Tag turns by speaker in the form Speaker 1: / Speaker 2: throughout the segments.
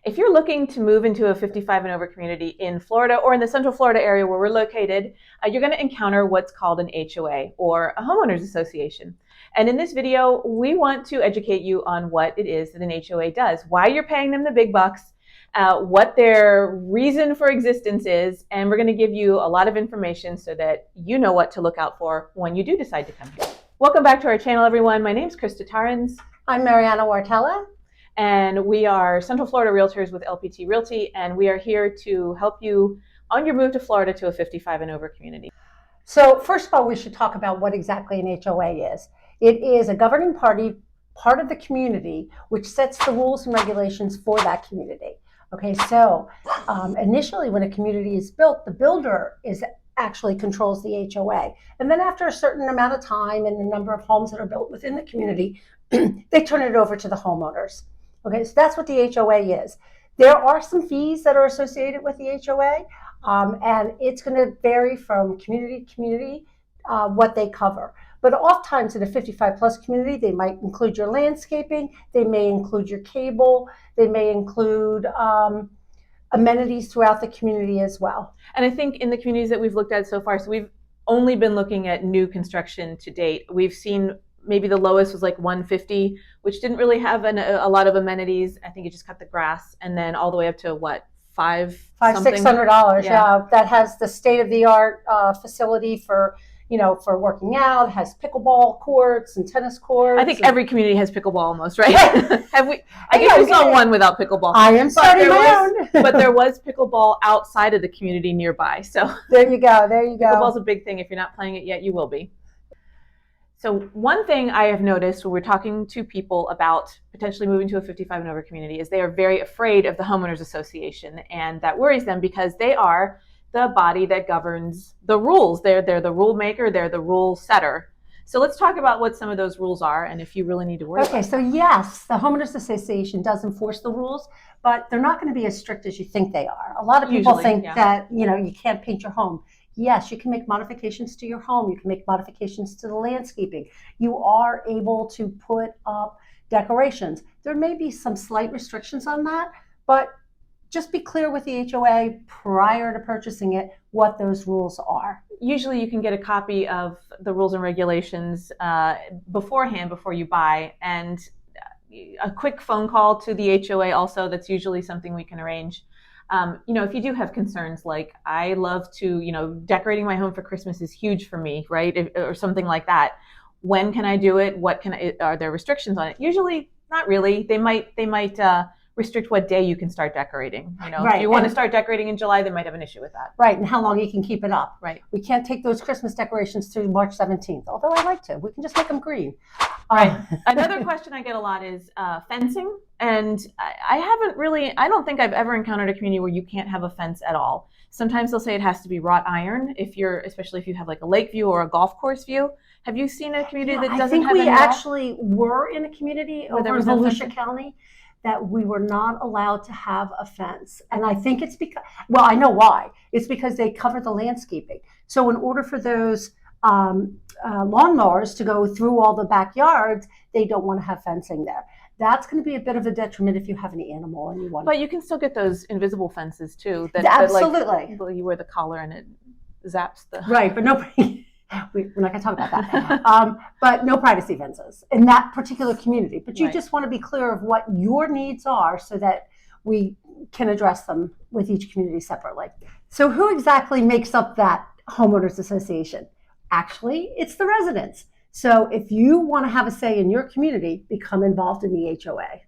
Speaker 1: If you're looking to move into a 55 and over community in Florida or in the Central Florida area where we're located, you're going to encounter what's called an HOA or a Homeowners Association. And in this video, we want to educate you on what it is that an HOA does, why you're paying them the big bucks, what their reason for existence is, and we're going to give you a lot of information so that you know what to look out for when you do decide to come here. Welcome back to our channel, everyone. My name's Krista Taurins.
Speaker 2: I'm Mariana Wartella.
Speaker 1: And we are Central Florida Realtors with LPT Realty, and we are here to help you on your move to Florida to a 55 and over community.
Speaker 2: So first of all, we should talk about what exactly an HOA is. It is a governing party, part of the community, which sets the rules and regulations for that community. Okay, so initially when a community is built, the builder actually controls the HOA. And then after a certain amount of time and the number of homes that are built within the community, they turn it over to the homeowners. Okay, so that's what the HOA is. There are some fees that are associated with the HOA, and it's going to vary from community to community what they cover. But oftentimes in a 55 plus community, they might include your landscaping, they may include your cable, they may include amenities throughout the community as well.
Speaker 1: And I think in the communities that we've looked at so far, so we've only been looking at new construction to date. We've seen maybe the lowest was like 150, which didn't really have a lot of amenities. I think it just cut the grass, and then all the way up to what, $600.
Speaker 2: Yeah, that has the state-of-the-art facility for working out, has pickleball courts and tennis courts.
Speaker 1: I think every community has pickleball almost, right? I guess we saw one without pickleball.
Speaker 2: I am starting my own.
Speaker 1: But there was pickleball outside of the community nearby. So
Speaker 2: there you go. There you go.
Speaker 1: Pickleball's a big thing. If you're not playing it yet, you will be. So one thing I have noticed when we're talking to people about potentially moving to a 55 and over community is they are very afraid of the Homeowners Association, and that worries them because they are the body that governs the rules. They're the rule maker, they're the rule setter. So let's talk about what some of those rules are and if you really need to worry about them.
Speaker 2: Okay, so yes, the Homeowners Association does enforce the rules, but they're not going to be as strict as you think they are. A lot of people think that, you can't paint your home. Yes, you can make modifications to your home. You can make modifications to the landscaping. You are able to put up decorations. There may be some slight restrictions on that, but just be clear with the HOA prior to purchasing it what those rules are.
Speaker 1: Usually you can get a copy of the rules and regulations beforehand before you buy, and a quick phone call to the HOA also, that's usually something we can arrange. If you do have concerns like, I love to, decorating my home for Christmas is huge for me, right? Or something like that. When can I do it? Are there restrictions on it? Usually not really. They might restrict what day you can start decorating.
Speaker 2: Right.
Speaker 1: If you want to start decorating in July, they might have an issue with that.
Speaker 2: Right, and how long you can keep it up.
Speaker 1: Right.
Speaker 2: We can't take those Christmas decorations through March 17th, although I like to. We can just make them green.
Speaker 1: Right. Another question I get a lot is fencing. And I don't think I've ever encountered a community where you can't have a fence at all. Sometimes they'll say it has to be wrought iron, especially if you have like a lake view or a golf course view. Have you seen a community that doesn't have any?
Speaker 2: I think we actually were in a community over in Volusia County that we were not allowed to have a fence. And I think it's because, well, I know why. It's because they cover the landscaping. So in order for those lawnmowers to go through all the backyards, they don't want to have fencing there. That's going to be a bit of a detriment if you have an animal and you want.
Speaker 1: But you can still get those invisible fences too.
Speaker 2: Absolutely.
Speaker 1: You wear the collar and it zaps the.
Speaker 2: Right, but nobody. We're not going to talk about that. But no privacy fences in that particular community. But you just want to be clear of what your needs are so that we can address them with each community separately. So who exactly makes up that Homeowners Association? Actually, it's the residents. So if you want to have a say in your community, become involved in the HOA.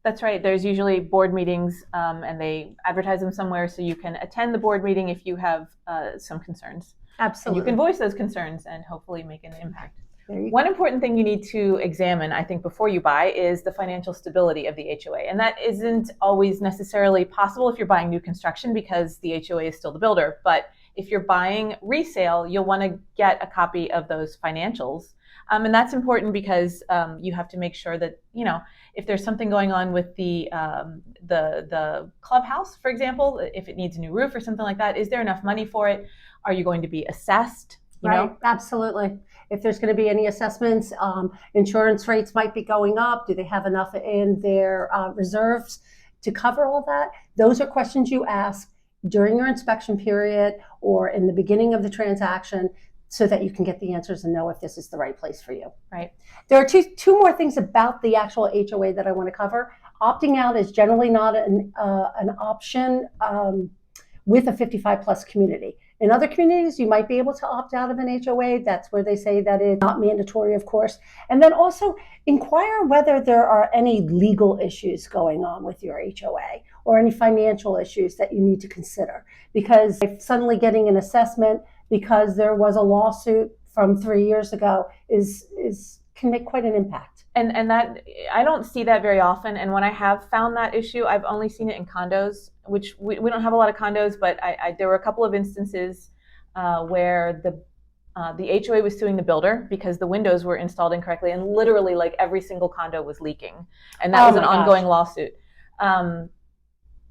Speaker 1: That's right. There's usually board meetings, and they advertise them somewhere so you can attend the board meeting if you have some concerns.
Speaker 2: Absolutely.
Speaker 1: And you can voice those concerns and hopefully make an impact. One important thing you need to examine, I think, before you buy is the financial stability of the HOA. And that isn't always necessarily possible if you're buying new construction because the HOA is still the builder. But if you're buying resale, you'll want to get a copy of those financials. And that's important because you have to make sure that, if there's something going on with the clubhouse, for example, if it needs a new roof or something like that, is there enough money for it? Are you going to be assessed?
Speaker 2: Right, absolutely. If there's going to be any assessments, insurance rates might be going up. Do they have enough in their reserves to cover all that, those are questions you ask during your inspection period or in the beginning of the transaction so that you can get the answers and know if this is the right place for you.
Speaker 1: Right.
Speaker 2: There are two more things about the actual HOA that I want to cover. Opting out is generally not an option with a 55 plus community. In other communities, you might be able to opt out of an HOA. That's where they say that it's not mandatory, of course. And then also inquire whether there are any legal issues going on with your HOA or any financial issues that you need to consider. Because if suddenly getting an assessment because there was a lawsuit from 3 years ago can make quite an impact.
Speaker 1: And that, I don't see that very often. And when I have found that issue, I've only seen it in condos, which we don't have a lot of condos, but there were a couple of instances where the HOA was suing the builder because the windows were installed incorrectly, and literally like every single condo was leaking. And that was an ongoing lawsuit.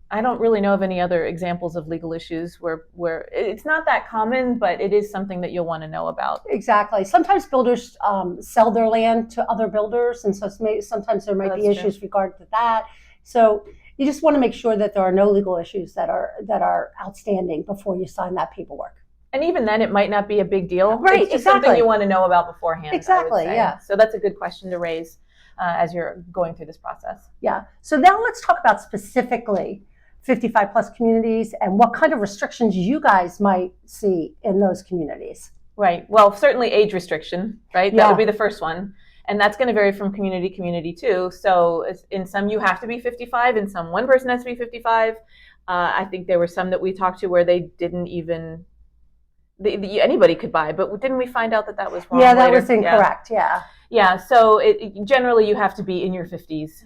Speaker 1: I don't really know of any other examples of legal issues where it's not that common, but it is something that you'll want to know about.
Speaker 2: Exactly. Sometimes builders sell their land to other builders, and so sometimes there might be issues regarding to that. So you just want to make sure that there are no legal issues that are outstanding before you sign that paperwork.
Speaker 1: And even then, it might not be a big deal.
Speaker 2: Right.
Speaker 1: It's just something you want to know about beforehand.
Speaker 2: Exactly. Yeah.
Speaker 1: So that's a good question to raise as you're going through this process.
Speaker 2: Yeah. So now let's talk about specifically 55 plus communities and what kind of restrictions you guys might see in those communities.
Speaker 1: Right. Well, certainly age restriction, right?
Speaker 2: Yeah.
Speaker 1: That would be the first one. And that's going to vary from community to community too. So in some you have to be 55, in some one person has to be 55. I think there were some that we talked to where they didn't even, anybody could buy, but didn't we find out that was wrong?
Speaker 2: Yeah, that was incorrect. Yeah.
Speaker 1: Yeah, so generally you have to be in your 50s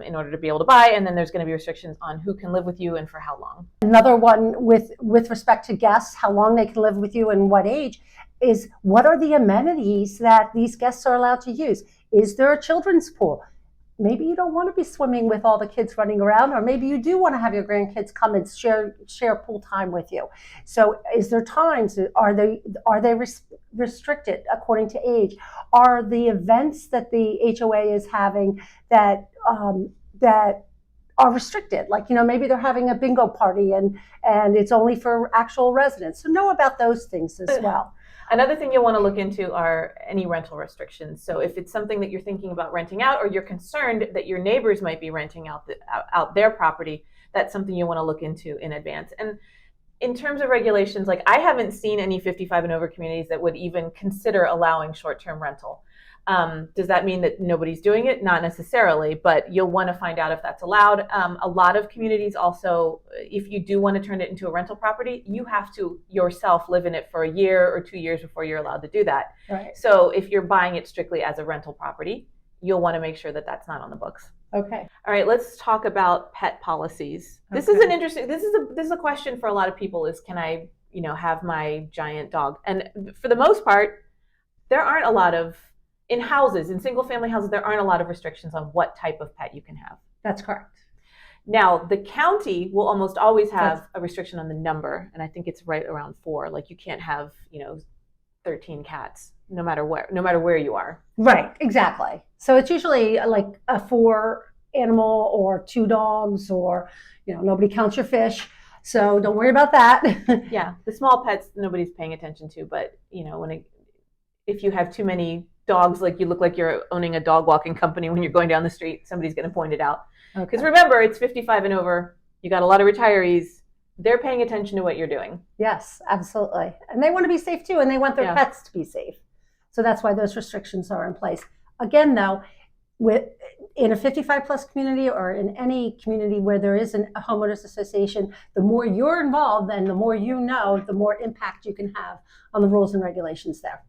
Speaker 1: in order to be able to buy, and then there's going to be restrictions on who can live with you and for how long.
Speaker 2: Another one with respect to guests, how long they can live with you and what age, is what are the amenities that these guests are allowed to use? Is there a children's pool? Maybe you don't want to be swimming with all the kids running around, or maybe you do want to have your grandkids come and share pool time with you. So is there times, are they restricted according to age? Are the events that the HOA is having that are restricted? Like, maybe they're having a bingo party and it's only for actual residents. So know about those things as well.
Speaker 1: Another thing you'll want to look into are any rental restrictions. So if it's something that you're thinking about renting out, or you're concerned that your neighbors might be renting out their property, that's something you want to look into in advance. And in terms of regulations, like I haven't seen any 55 and over communities that would even consider allowing short-term rental. Does that mean that nobody's doing it? Not necessarily, but you'll want to find out if that's allowed. A lot of communities also, if you do want to turn it into a rental property, you have to yourself live in it for a year or 2 years before you're allowed to do that.
Speaker 2: Right.
Speaker 1: So if you're buying it strictly as a rental property, you'll want to make sure that that's not on the books.
Speaker 2: Okay.
Speaker 1: All right, let's talk about pet policies.
Speaker 2: Okay.
Speaker 1: This is an interesting, this is a question for a lot of people is, can I, have my giant dog? And for the most part, there aren't a lot of, in single family houses, there aren't a lot of restrictions on what type of pet you can have.
Speaker 2: That's correct.
Speaker 1: Now, the county will almost always have a restriction on the number, and I think it's right around 4. Like you can't have, 13 cats, no matter where you are.
Speaker 2: Right, exactly. So it's usually like a 4 animal or 2 dogs, or nobody counts your fish. So don't worry about that.
Speaker 1: Yeah, the small pets nobody's paying attention to, but if you have too many dogs, like you look like you're owning a dog walking company when you're going down the street, somebody's going to point it out. Because remember, it's 55 and over. You got a lot of retirees. They're paying attention to what you're doing.
Speaker 2: Yes, absolutely. And they want to be safe too, and they want their pets to be safe. So that's why those restrictions are in place. Again, though, in a 55 plus community or in any community where there is a homeowners association, the more you're involved and the more the more impact you can have on the rules and regulations there.